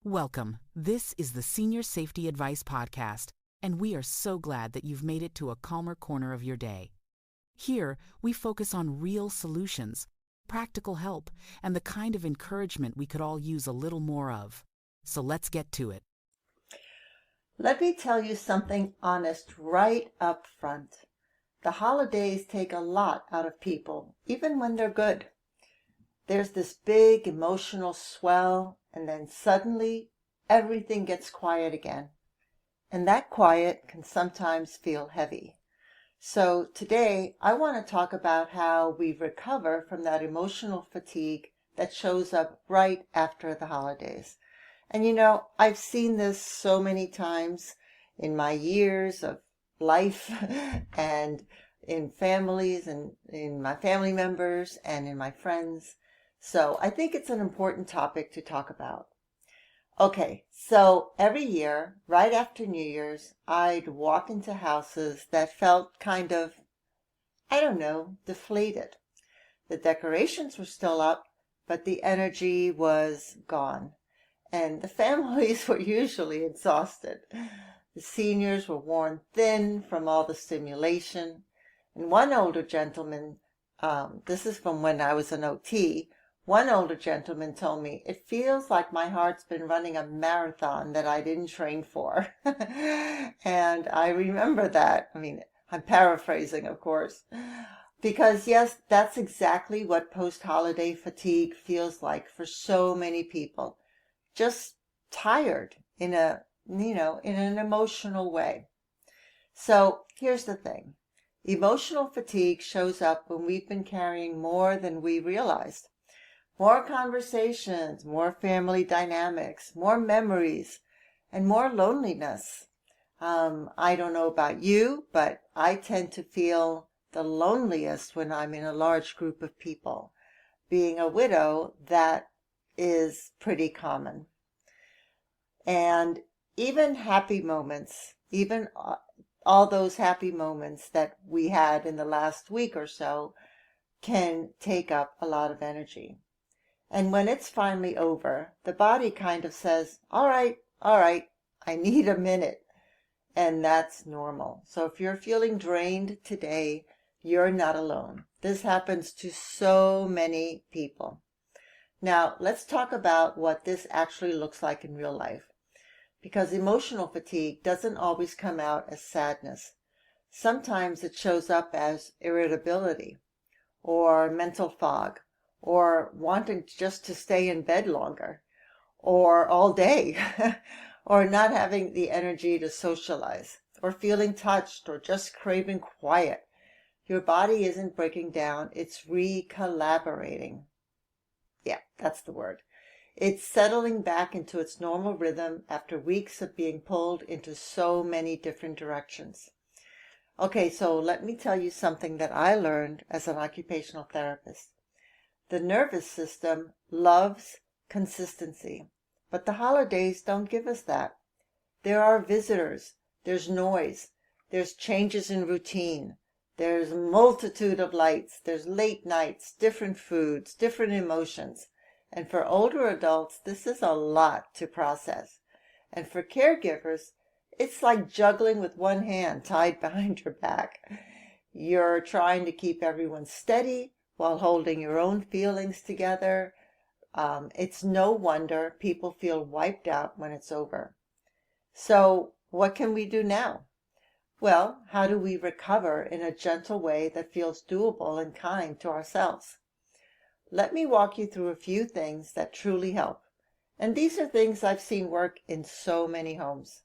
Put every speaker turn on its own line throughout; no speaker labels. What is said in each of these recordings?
Welcome. This is the Senior Safety Advice Podcast, and we are so glad that you've made it to a calmer corner of your day. Here, we focus on real solutions, practical help, and the kind of encouragement we could all use a little more of. So let's get to it.
Let me tell you something honest right up front. The holidays take a lot out of people, even when they're good. There's this big emotional swell, and then suddenly everything gets quiet again. And that quiet can sometimes feel heavy. So today I want to talk about how we recover from that emotional fatigue that shows up right after the holidays. And I've seen this so many times in my years of life and in families and in my family members and in my friends. So I think it's an important topic to talk about. Okay, so every year, right after New Year's, I'd walk into houses that felt kind of, deflated. The decorations were still up, but the energy was gone. And the families were usually exhausted. The seniors were worn thin from all the stimulation. And one older gentleman, this is from when I was an OT, one older gentleman told me, "It feels like my heart's been running a marathon that I didn't train for." And I remember that. I'm paraphrasing, of course. Because yes, that's exactly what post-holiday fatigue feels like for so many people. Just tired in an emotional way. So here's the thing. Emotional fatigue shows up when we've been carrying more than we realized. More conversations, more family dynamics, more memories, and more loneliness. I don't know about you, but I tend to feel the loneliest when I'm in a large group of people. Being a widow, that is pretty common. And even happy moments, even all those happy moments that we had in the last week or so can take up a lot of energy. And when it's finally over, the body kind of says, all right, I need a minute. And that's normal. So if you're feeling drained today, you're not alone. This happens to so many people. Now, let's talk about what this actually looks like in real life. Because emotional fatigue doesn't always come out as sadness. Sometimes it shows up as irritability, or mental fog, or wanting just to stay in bed longer, or all day, or not having the energy to socialize, or feeling touched, or just craving quiet. Your body isn't breaking down, it's recollaborating. Yeah, that's the word. It's settling back into its normal rhythm after weeks of being pulled into so many different directions. Okay, so let me tell you something that I learned as an occupational therapist. The nervous system loves consistency, but the holidays don't give us that. There are visitors, there's noise, there's changes in routine, there's a multitude of lights, there's late nights, different foods, different emotions. And for older adults, this is a lot to process. And for caregivers, it's like juggling with one hand tied behind your back. You're trying to keep everyone steady while holding your own feelings together. It's no wonder people feel wiped out when it's over. So what can we do now? Well, how do we recover in a gentle way that feels doable and kind to ourselves? Let me walk you through a few things that truly help. And these are things I've seen work in so many homes.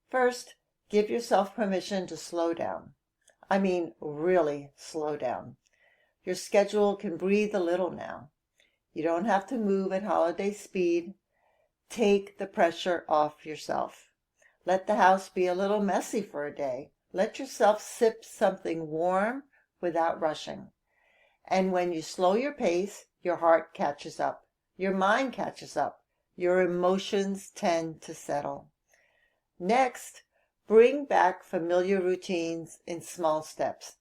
First, give yourself permission to slow down. I mean, really slow down. Your schedule can breathe a little now. You don't have to move at holiday speed. Take the pressure off yourself. Let the house be a little messy for a day. Let yourself sip something warm without rushing. And when you slow your pace, your heart catches up, your mind catches up, your emotions tend to settle. Next, bring back familiar routines in small steps.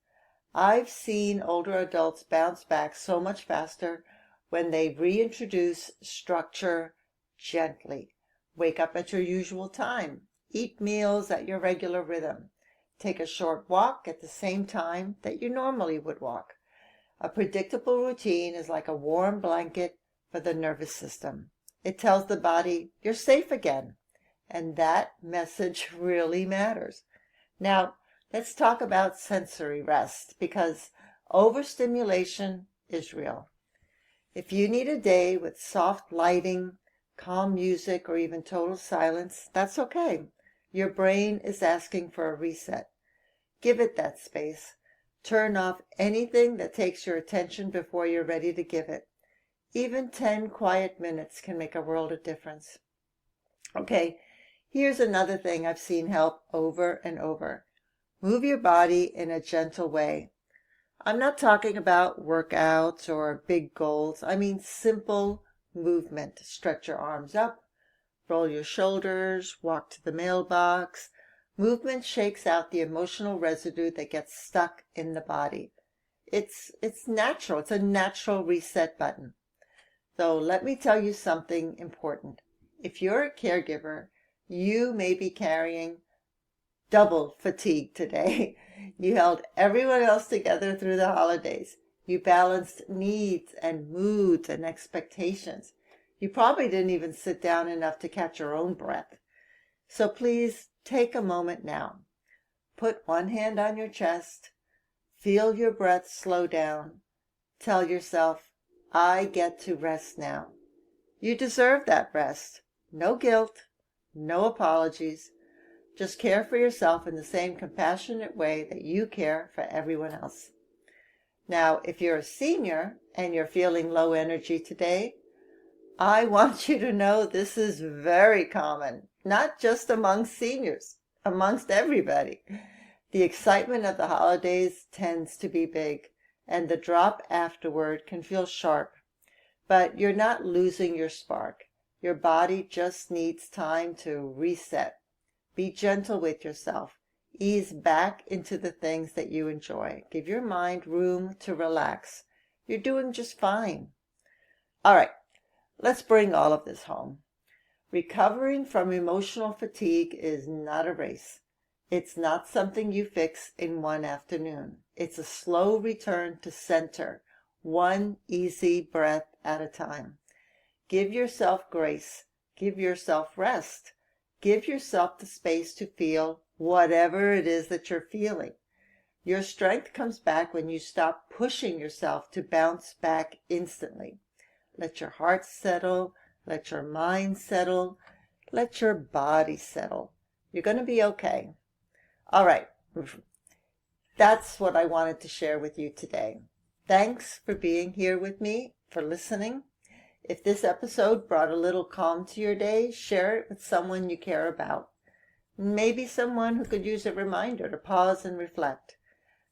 I've seen older adults bounce back so much faster when they reintroduce structure gently. Wake up at your usual time. Eat meals at your regular rhythm. Take a short walk at the same time that you normally would walk. A predictable routine is like a warm blanket for the nervous system. It tells the body you're safe again, and that message really matters. Now, let's talk about sensory rest, because overstimulation is real. If you need a day with soft lighting, calm music, or even total silence, that's okay. Your brain is asking for a reset. Give it that space. Turn off anything that takes your attention before you're ready to give it. Even 10 quiet minutes can make a world of difference. Okay, here's another thing I've seen help over and over. Move your body in a gentle way. I'm not talking about workouts or big goals. I mean simple movement. Stretch your arms up, roll your shoulders, walk to the mailbox. Movement shakes out the emotional residue that gets stuck in the body. It's natural. It's a natural reset button. So let me tell you something important. If you're a caregiver, you may be carrying double fatigue today. You held everyone else together through the holidays. You balanced needs and moods and expectations. You probably didn't even sit down enough to catch your own breath. So please take a moment now. Put one hand on your chest. Feel your breath slow down. Tell yourself, I get to rest now. You deserve that rest. No guilt, no apologies. Just care for yourself in the same compassionate way that you care for everyone else. Now, if you're a senior and you're feeling low energy today, I want you to know this is very common, not just among seniors, amongst everybody. The excitement of the holidays tends to be big, and the drop afterward can feel sharp. But you're not losing your spark. Your body just needs time to reset. Be gentle with yourself. Ease back into the things that you enjoy. Give your mind room to relax. You're doing just fine. All right, let's bring all of this home. Recovering from emotional fatigue is not a race. It's not something you fix in one afternoon. It's a slow return to center, one easy breath at a time. Give yourself grace. Give yourself rest. Give yourself the space to feel whatever it is that you're feeling. Your strength comes back when you stop pushing yourself to bounce back instantly. Let your heart settle. Let your mind settle. Let your body settle. You're going to be okay. All right. That's what I wanted to share with you today. Thanks for being here with me, for listening. If this episode brought a little calm to your day, share it with someone you care about. Maybe someone who could use a reminder to pause and reflect.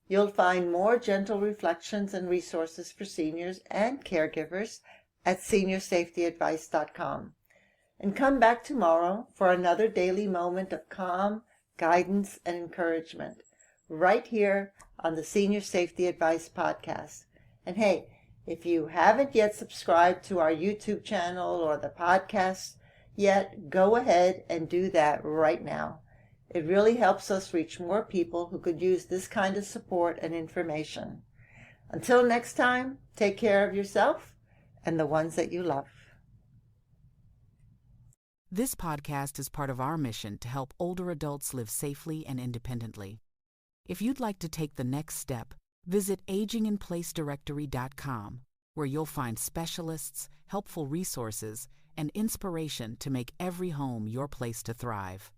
You'll find more gentle reflections and resources for seniors and caregivers at seniorsafetyadvice.com. And come back tomorrow for another daily moment of calm, guidance, and encouragement, right here on the Senior Safety Advice Podcast. And hey, if you haven't yet subscribed to our YouTube channel or the podcast yet, go ahead and do that right now. It really helps us reach more people who could use this kind of support and information. Until next time, take care of yourself and the ones that you love.
This podcast is part of our mission to help older adults live safely and independently. If you'd like to take the next step, visit aginginplacedirectory.com, where you'll find specialists, helpful resources, and inspiration to make every home your place to thrive.